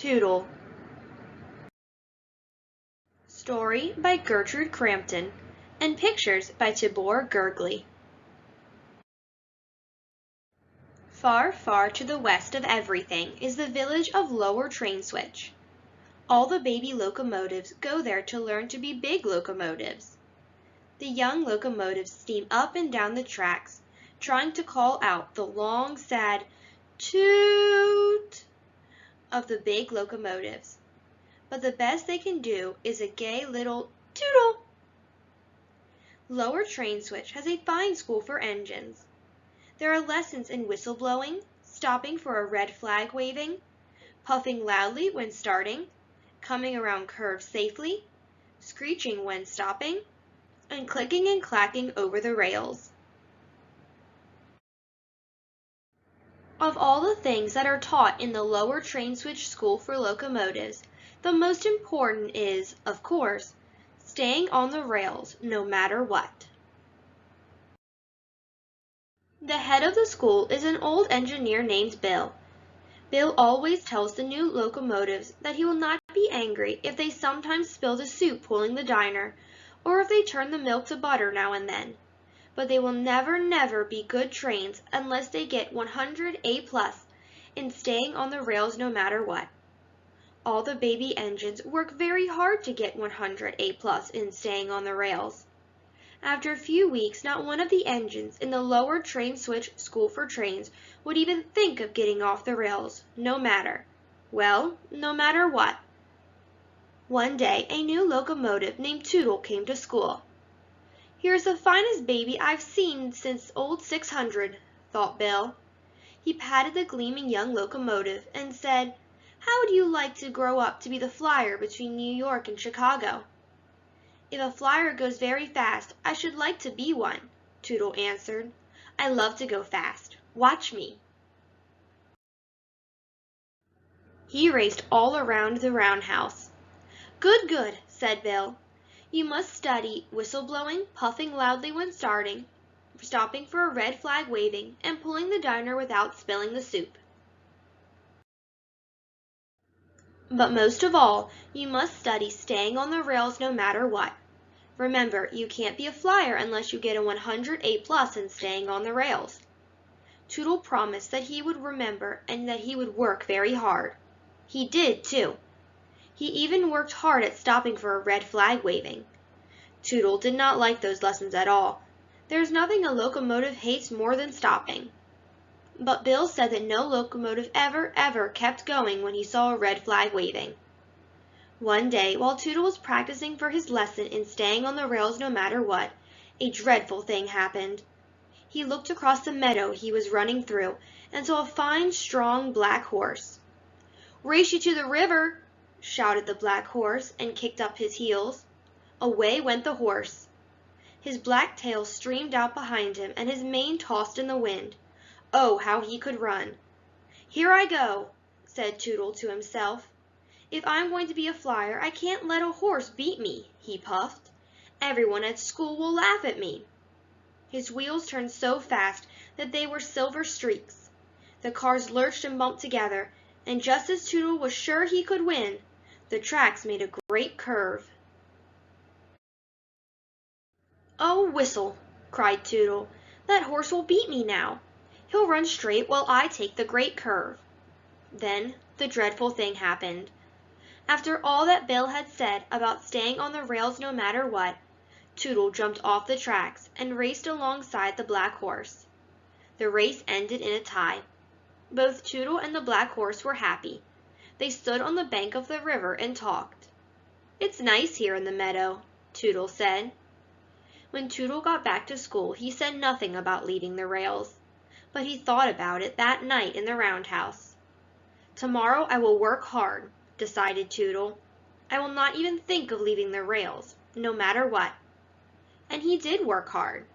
Toodle. Story by Gertrude Crampton and pictures by Tibor Gergely. Far, far to the west of everything is the village of Lower Train Switch. All the baby locomotives go there to learn to be big locomotives. The young locomotives steam up and down the tracks, trying to call out the long, sad toot of the big locomotives. But the best they can do is a gay little toodle. Lower Train Switch has a fine school for engines. There are lessons in whistle blowing, stopping for a red flag waving, puffing loudly when starting, coming around curves safely, screeching when stopping, and clicking and clacking over the rails. Of all the things that are taught in the Lower Train Switch School for Locomotives, the most important is, of course, staying on the rails no matter what. The head of the school is an old engineer named Bill. Bill always tells the new locomotives that he will not be angry if they sometimes spill the soup pulling the diner, or if they turn the milk to butter now and then. But they will never, never be good trains unless they get 100 A+ in staying on the rails no matter what. All the baby engines work very hard to get 100 A+ in staying on the rails. After a few weeks, not one of the engines in the Lower Train Switch School for Trains would even think of getting off the rails, no matter what. One day, a new locomotive named Toodle came to school. "Here's the finest baby I've seen since old 600, thought Bill. He patted the gleaming young locomotive and said, "How would you like to grow up to be the flyer between New York and Chicago?" "If a flyer goes very fast, I should like to be one," Toodle answered. "I love to go fast. Watch me." He raced all around the roundhouse. "Good, good," said Bill. "You must study whistle blowing, puffing loudly when starting, stopping for a red flag waving, and pulling the diner without spilling the soup. But most of all, you must study staying on the rails no matter what. Remember, you can't be a flyer unless you get a 100 A+ in staying on the rails." Toodle promised that he would remember and that he would work very hard. He did, too. He even worked hard at stopping for a red flag waving. Toodle did not like those lessons at all. There's nothing a locomotive hates more than stopping. But Bill said that no locomotive ever kept going when he saw a red flag waving. One day, while Toodle was practicing for his lesson in staying on the rails no matter what, a dreadful thing happened. He looked across the meadow he was running through and saw a fine, strong black horse. "Race you to the river!" shouted the black horse and kicked up his heels. Away went the horse. His black tail streamed out behind him and his mane tossed in the wind. Oh, how he could run! "Here I go," said Toodle to himself. "If I'm going to be a flyer, I can't let a horse beat me," he puffed. "Everyone at school will laugh at me." His wheels turned so fast that they were silver streaks. The cars lurched and bumped together, and just as Toodle was sure he could win, the tracks made a great curve. "Oh, whistle!" cried Toodle. "That horse will beat me now. He'll run straight while I take the great curve." Then the dreadful thing happened. After all that Bill had said about staying on the rails no matter what, Toodle jumped off the tracks and raced alongside the black horse. The race ended in a tie. Both Toodle and the black horse were happy. They stood on the bank of the river and talked. "It's nice here in the meadow," Toodle said. When Toodle got back to school, he said nothing about leaving the rails, but he thought about it that night in the roundhouse. "Tomorrow I will work hard," decided Toodle. "I will not even think of leaving the rails, no matter what." And he did work hard.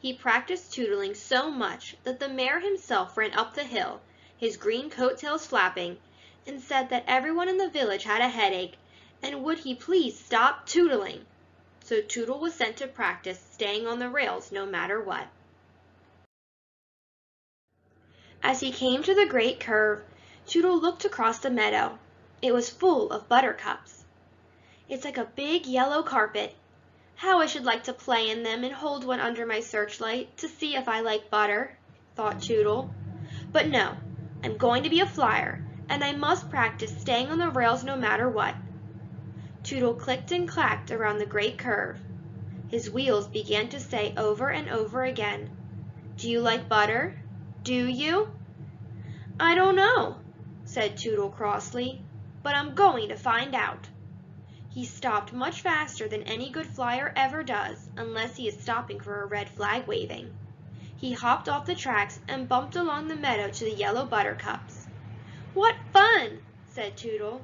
He practiced tootling so much that the mayor himself ran up the hill, his green coat-tails flapping, and said that everyone in the village had a headache, and would he please stop tootling? So Toodle was sent to practice staying on the rails no matter what. As he came to the great curve, Toodle looked across the meadow. It was full of buttercups. "It's like a big yellow carpet. How I should like to play in them and hold one under my searchlight to see if I like butter," thought Toodle. "But no, I'm going to be a flyer, and I must practice staying on the rails no matter what." Toodle clicked and clacked around the great curve. His wheels began to say over and over again, "Do you like butter? Do you?" "I don't know," said Toodle crossly, "but I'm going to find out." He stopped much faster than any good flyer ever does, unless he is stopping for a red flag waving. He hopped off the tracks and bumped along the meadow to the yellow buttercups. "What fun!" said Toodle,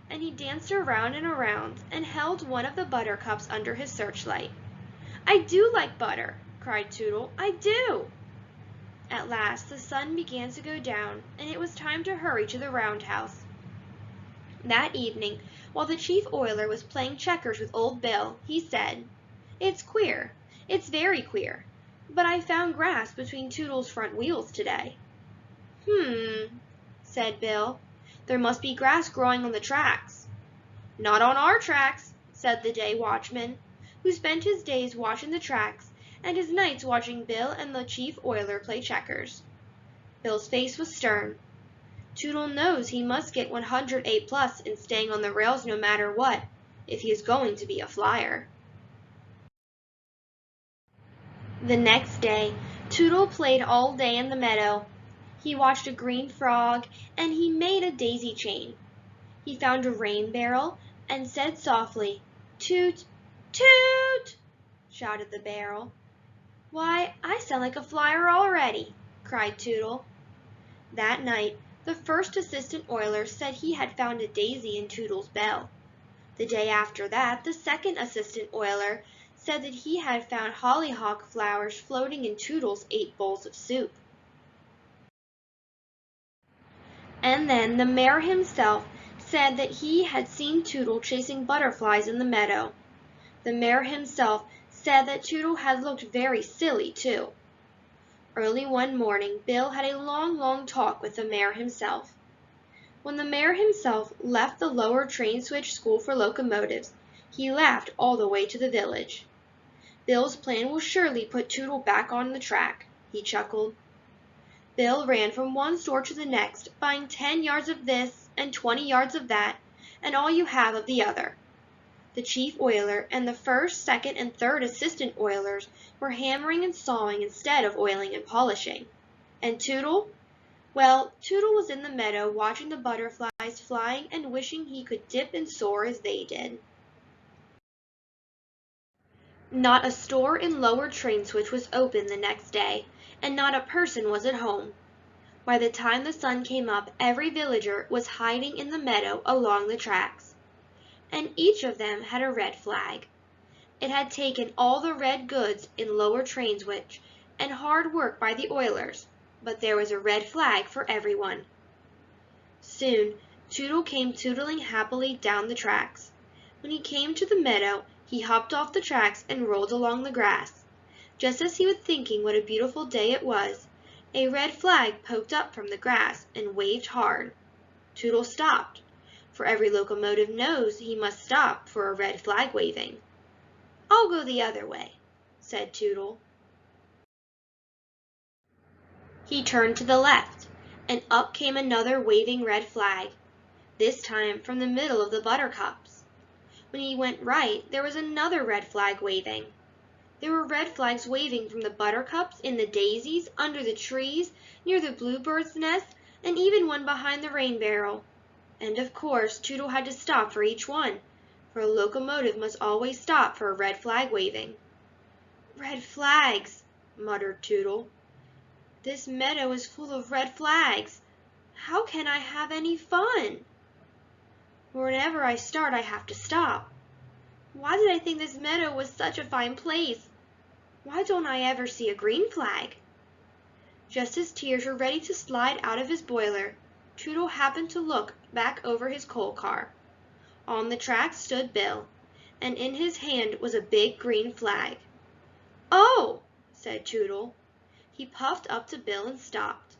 and he danced around and around and held one of the buttercups under his searchlight. "I do like butter!" cried Toodle. "I do!" At last the sun began to go down, and it was time to hurry to the roundhouse. That evening, while the chief oiler was playing checkers with old Bill, he said, "It's queer. It's very queer. But I found grass between Toodle's front wheels today." Said Bill. "There must be grass growing on the tracks." "Not on our tracks," said the day watchman, who spent his days watching the tracks and his nights watching Bill and the chief oiler play checkers. Bill's face was stern. Toodle knows he must get 108+ in staying on the rails no matter what, if he is going to be a flyer. The next day, Toodle played all day in the meadow. He watched a green frog, and he made a daisy chain. He found a rain barrel and said softly, "Toot, toot!" shouted the barrel. "Why, I sound like a flyer already!" cried Toodle. That night, the first assistant oiler said he had found a daisy in Toodle's bell. The day after that, the second assistant oiler said that he had found hollyhock flowers floating in Toodle's 8 bowls of soup. And then the mayor himself said that he had seen Toodle chasing butterflies in the meadow. The mayor himself said that Toodle had looked very silly, too. Early one morning, Bill had a long talk with the mayor himself. When the mayor himself left the lower train switch school for locomotives, he laughed all the way to the village. "Bill's plan will surely put Toodle back on the track," he chuckled. Bill ran from one store to the next, buying 10 yards of this and 20 yards of that, and all you have of the other. The chief oiler and the first, second, and third assistant oilers were hammering and sawing instead of oiling and polishing. And Toodle? Well, Toodle was in the meadow watching the butterflies flying and wishing he could dip and soar as they did. Not a store in Lower Trainswitch was open the next day, and not a person was at home. By the time the sun came up, every villager was hiding in the meadow along the tracks. And each of them had a red flag. It had taken all the red goods in Lower Trainswitch and hard work by the oilers, but there was a red flag for everyone. Soon, Toodle came tootling happily down the tracks. When he came to the meadow, he hopped off the tracks and rolled along the grass. Just as he was thinking what a beautiful day it was, a red flag poked up from the grass and waved hard. Toodle stopped, for every locomotive knows he must stop for a red flag waving. "I'll go the other way," said Toodle. He turned to the left, and up came another waving red flag, this time from the middle of the buttercups. When he went right, there was another red flag waving. There were red flags waving from the buttercups, in the daisies, under the trees, near the bluebird's nest, and even one behind the rain barrel. And of course, Toodle had to stop for each one, for a locomotive must always stop for a red flag waving. "Red flags," muttered Toodle. "This meadow is full of red flags. How can I have any fun? Whenever I start, I have to stop. Why did I think this meadow was such a fine place? Why don't I ever see a green flag?" Just as tears were ready to slide out of his boiler, Toodle happened to look back over his coal car. On the track stood Bill, and in his hand was a big green flag. "Oh!" said Toodle. He puffed up to Bill and stopped.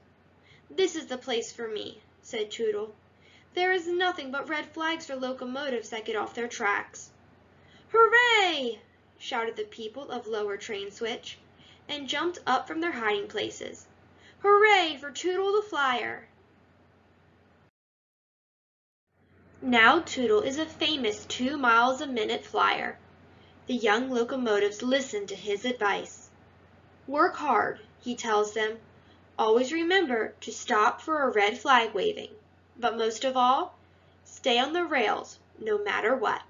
"This is the place for me," said Toodle. There is nothing but red flags for locomotives that get off their tracks. Hooray! Shouted the people of Lower Train Switch, and jumped up from their hiding places. Hooray for Toodle the Flyer! Now Toodle is a famous 2 miles a minute flyer. The young locomotives listen to his advice. Work hard, he tells them. Always remember to stop for a red flag waving. But most of all, stay on the rails no matter what.